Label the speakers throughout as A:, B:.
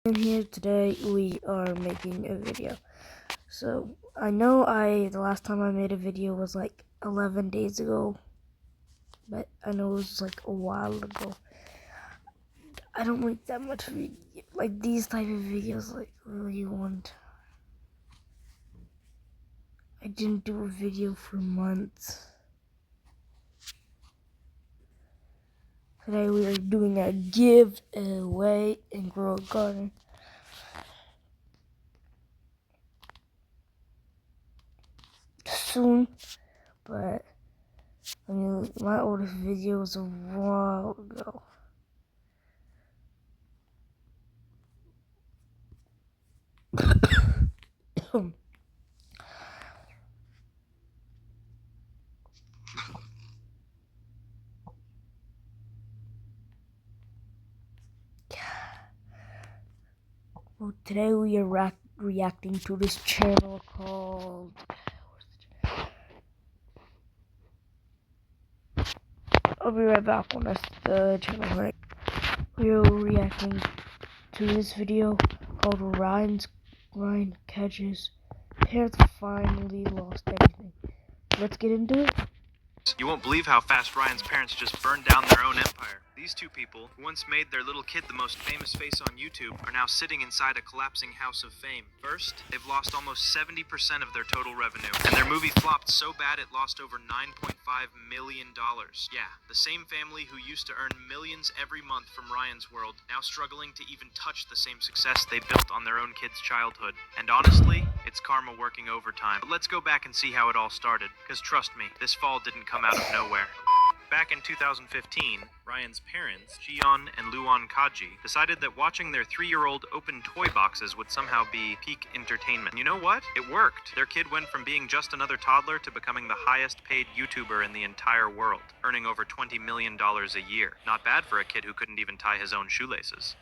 A: And here today we are making a video. So I know the last time I made a video was like 11 days ago, but I know it was like a while ago. I don't make that much video, like these type of videos, like really want. I didn't do a video for months. Today we are doing a giveaway in Grow a Garden. Soon, but I mean, my oldest video was a while ago. Well, today we are reacting to this channel called... I'll be right back when that's the channel, right? We are reacting to this video called Ryan Catches. Parents finally lost everything. Let's get into it.
B: You won't believe how fast Ryan's parents just burned down their own empire. These two people, who once made their little kid the most famous face on YouTube, are now sitting inside a collapsing house of fame. First, they've lost almost 70% of their total revenue, and their movie flopped so bad it lost over $9.5 million. Yeah, the same family who used to earn millions every month from Ryan's World, now struggling to even touch the same success they built on their own kid's childhood. And honestly, it's karma working overtime. But let's go back and see how it all started, because trust me, this fall didn't come out of nowhere. Back in 2015, Ryan's parents, Jiyeon and Luan Kaji, decided that watching their 3-year-old open toy boxes would somehow be peak entertainment. And you know what? It worked. Their kid went from being just another toddler to becoming the highest paid YouTuber in the entire world, earning over $20 million a year. Not bad for a kid who couldn't even tie his own shoelaces.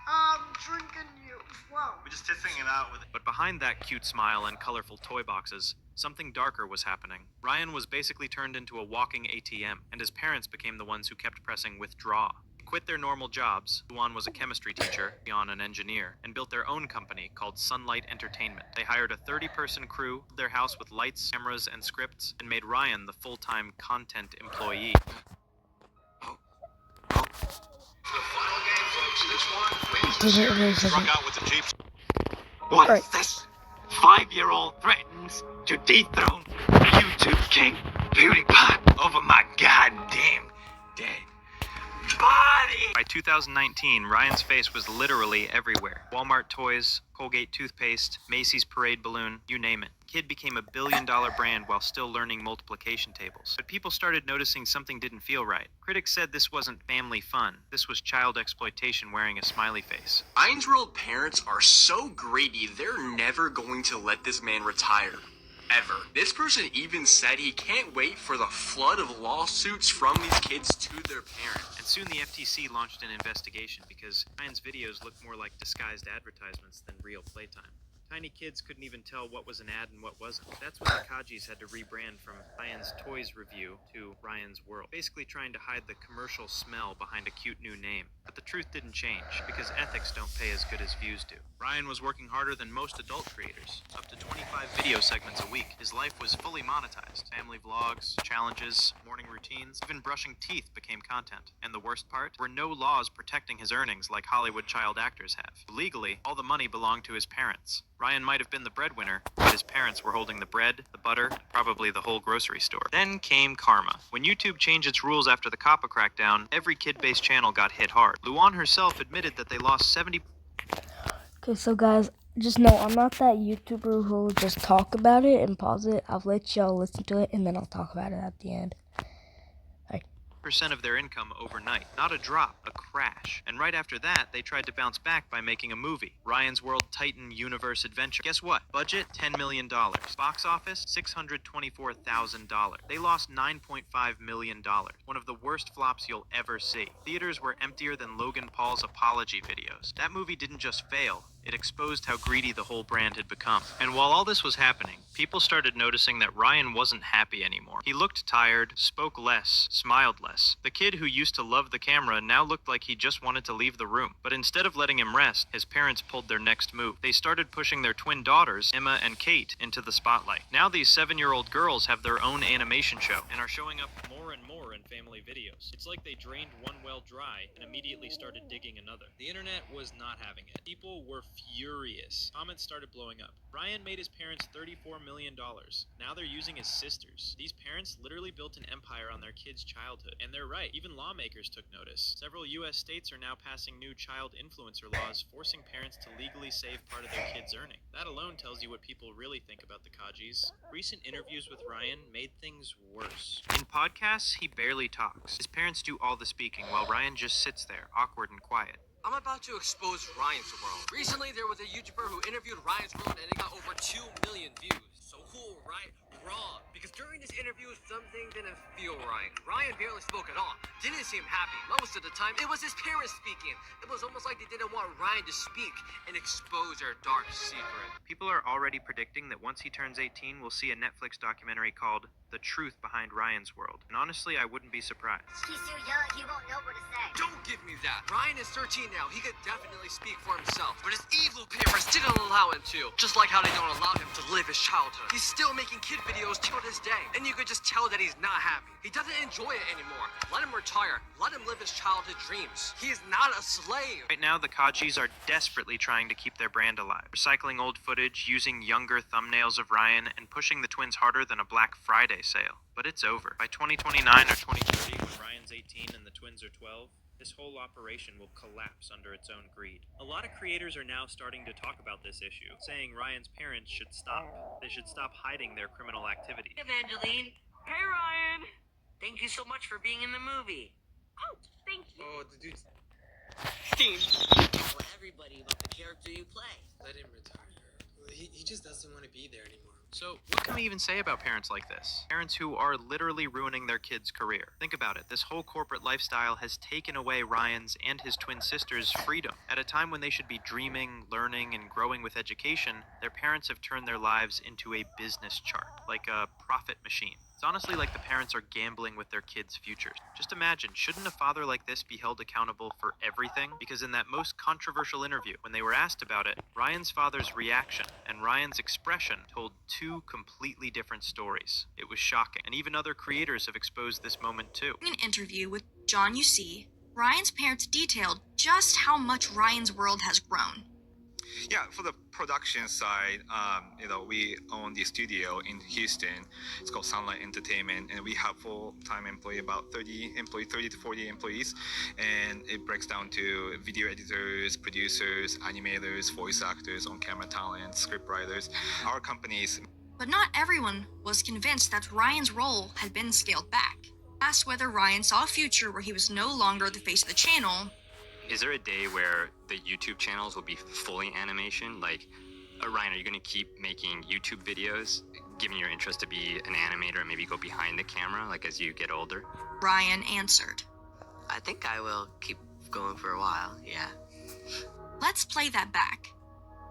C: I'm drinking you. Wow.
B: We're just testing it out with it. But behind that cute smile and colorful toy boxes, something darker was happening. Ryan was basically turned into a walking ATM, and his parents became the ones who kept pressing withdraw. They quit their normal jobs. Luan was a chemistry teacher, Jiyeon an engineer, and built their own company called Sunlight Entertainment. They hired a 30-person crew, filled their house with lights, cameras, and scripts, and made Ryan the full-time content employee.
A: Struck
B: out with the Jeep.
D: What's
A: Right.
D: this? 5-year-old threatens to dethrone YouTube king PewDiePie over my goddamn dead body.
B: By 2019, Ryan's face was literally everywhere. Walmart toys, Colgate toothpaste, Macy's parade balloon, you name it. Kid became a billion-dollar brand while still learning multiplication tables. But people started noticing something didn't feel right. Critics said this wasn't family fun. This was child exploitation wearing a smiley face.
E: Ryan's World parents are so greedy, they're never going to let this man retire. Ever. This person even said he can't wait for the flood of lawsuits from these kids to their parents.
B: And soon the FTC launched an investigation because Ryan's videos looked more like disguised advertisements than real playtime. Tiny kids couldn't even tell what was an ad and what wasn't. That's when the Kajis had to rebrand from Ryan's Toys Review to Ryan's World, basically trying to hide the commercial smell behind a cute new name. But the truth didn't change, because ethics don't pay as good as views do. Ryan was working harder than most adult creators, up to 25 video segments a week. His life was fully monetized. Family vlogs, challenges, morning routines, even brushing teeth became content. And the worst part? There were no laws protecting his earnings like Hollywood child actors have. Legally, all the money belonged to his parents. Ryan might have been the breadwinner, but his parents were holding the bread, the butter, and probably the whole grocery store. Then came karma. When YouTube changed its rules after the COPPA crackdown, every kid-based channel got hit hard. Luan herself admitted that they lost 70...
A: Okay, so guys, just know I'm not that YouTuber who'll just talk about it and pause it. I'll let y'all listen to it and then I'll talk about it at the end.
B: percent of their income overnight. Not a drop, a crash. And right after that, they tried to bounce back by making a movie, Ryan's World Titan Universe Adventure. Guess what? Budget, $10 million. Box office, $624,000. They lost $9.5 million. One of the worst flops you'll ever see. Theaters were emptier than Logan Paul's apology videos. That movie didn't just fail, it exposed how greedy the whole brand had become. And while all this was happening, people started noticing that Ryan wasn't happy anymore. He looked tired, spoke less, smiled less. illness. The kid who used to love the camera now looked like he just wanted to leave the room. But instead of letting him rest, his parents pulled their next move. They started pushing their twin daughters, Emma and Kate, into the spotlight. Now these 7-year-old girls have their own animation show and are showing up more and more in family videos. It's like they drained one well dry and immediately started digging another. The internet was not having it. People were furious. Comments started blowing up. Ryan made his parents $34 million. Now they're using his sisters. These parents literally built an empire on their kids' childhood. And they're right. Even lawmakers took notice. Several U.S. states are now passing new child influencer laws forcing parents to legally save part of their kids' earning. That alone tells you what people really think about the Kajis. Recent interviews with Ryan made things worse. In podcasts, he barely talks. His parents do all the speaking while Ryan just sits there, awkward and quiet.
F: I'm about to expose Ryan's World. Recently, there was a YouTuber who interviewed Ryan's World and it got over 2 million views. So cool, right? Wrong. Because during this interview, something didn't feel right. Ryan barely spoke at all. Didn't seem happy. Most of the time, it was his parents speaking. It was almost like they didn't want Ryan to speak and expose their dark secret.
B: People are already predicting that once he turns 18, we'll see a Netflix documentary called The Truth Behind Ryan's World. And honestly, I wouldn't be surprised.
C: He's too young, he won't know what to say.
F: Don't give me that. Ryan is 13 now. He could definitely speak for himself. But his evil parents didn't allow him to. Just like how they don't allow him to live his childhood. He's still making kid videos till this day. And you could just tell that he's not happy. He doesn't enjoy it anymore. Let him retire. Let him live his childhood dreams. He is not a slave.
B: Right now, the Kajis are desperately trying to keep their brand alive, recycling old footage, using younger thumbnails of Ryan, and pushing the twins harder than a Black Friday sale. But it's over. By 2029 or 2030, when Ryan's 18 and the twins are 12, this whole operation will collapse under its own greed. A lot of creators are now starting to talk about this issue, saying Ryan's parents should stop. They should stop hiding their criminal activity.
G: Evangeline. Hey, Ryan. Thank you so much for being in the movie.
C: Oh, thank you.
F: Oh, the dude's...
G: Tell everybody about the character you play.
F: Let him retire. He just doesn't want to be there anymore.
B: So, what can we even say about parents like this? Parents who are literally ruining their kid's career. Think about it. This whole corporate lifestyle has taken away Ryan's and his twin sister's freedom. At a time when they should be dreaming, learning, and growing with education, their parents have turned their lives into a business chart, like a profit machine. It's honestly like the parents are gambling with their kids' futures. Just imagine, shouldn't a father like this be held accountable for everything? Because in that most controversial interview, when they were asked about it, Ryan's father's reaction and Ryan's expression told two completely different stories. It was shocking, and even other creators have exposed this moment too.
H: In an interview with John UC, Ryan's parents detailed just how much Ryan's World has grown.
I: Yeah, for the production side, we own the studio in Houston. It's called Sunlight Entertainment, and we have full-time employee, about 30 to 40 employees, and it breaks down to video editors, producers, animators, voice actors, on-camera talent, script writers. Our companies.
H: But not everyone was convinced that Ryan's role had been scaled back. Asked whether Ryan saw a future where he was no longer the face of the channel.
J: Is there a day where the YouTube channels will be fully animation? Like, Ryan, are you going to keep making YouTube videos, given your interest to be an animator and maybe go behind the camera, like as you get older?
H: Ryan answered.
G: I think I will keep going for a while, yeah.
H: Let's play that back.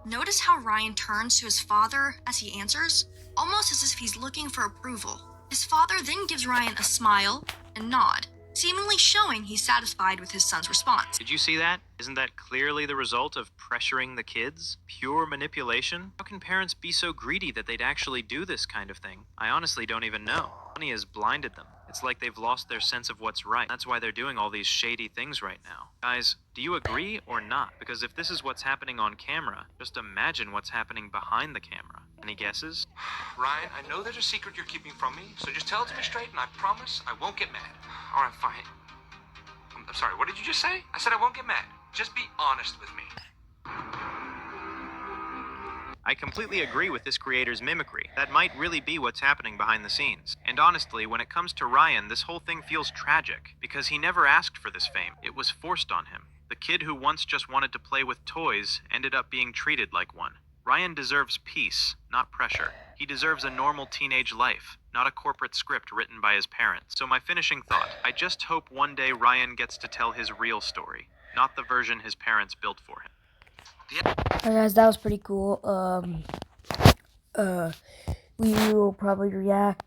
H: Notice how Ryan turns to his father as he answers, almost as if he's looking for approval. His father then gives Ryan a smile and nod, seemingly showing he's satisfied with his son's response.
B: Did you see that? Isn't that clearly the result of pressuring the kids? Pure manipulation? How can parents be so greedy that they'd actually do this kind of thing? I honestly don't even know. Money has blinded them. It's like they've lost their sense of what's right. That's why they're doing all these shady things right now. Guys, do you agree or not? Because if this is what's happening on camera, just imagine what's happening behind the camera. Any guesses?
K: Ryan, I know there's a secret you're keeping from me, so just tell it to me straight and I promise I won't get mad. All right, fine. I'm sorry, what did you just say? I said I won't get mad. Just be honest with me.
B: I completely agree with this creator's mimicry. That might really be what's happening behind the scenes. And honestly, when it comes to Ryan, this whole thing feels tragic, because he never asked for this fame. It was forced on him. The kid who once just wanted to play with toys ended up being treated like one. Ryan deserves peace, not pressure. He deserves a normal teenage life, not a corporate script written by his parents. So my finishing thought, I just hope one day Ryan gets to tell his real story, not the version his parents built for him.
A: Alright guys, that was pretty cool. We will probably react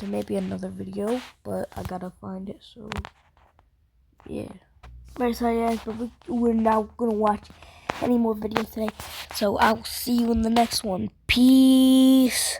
A: to maybe another video, but I gotta find it, so yeah. But sorry guys, but we're not gonna watch any more videos today, so I'll see you in the next one. Peace.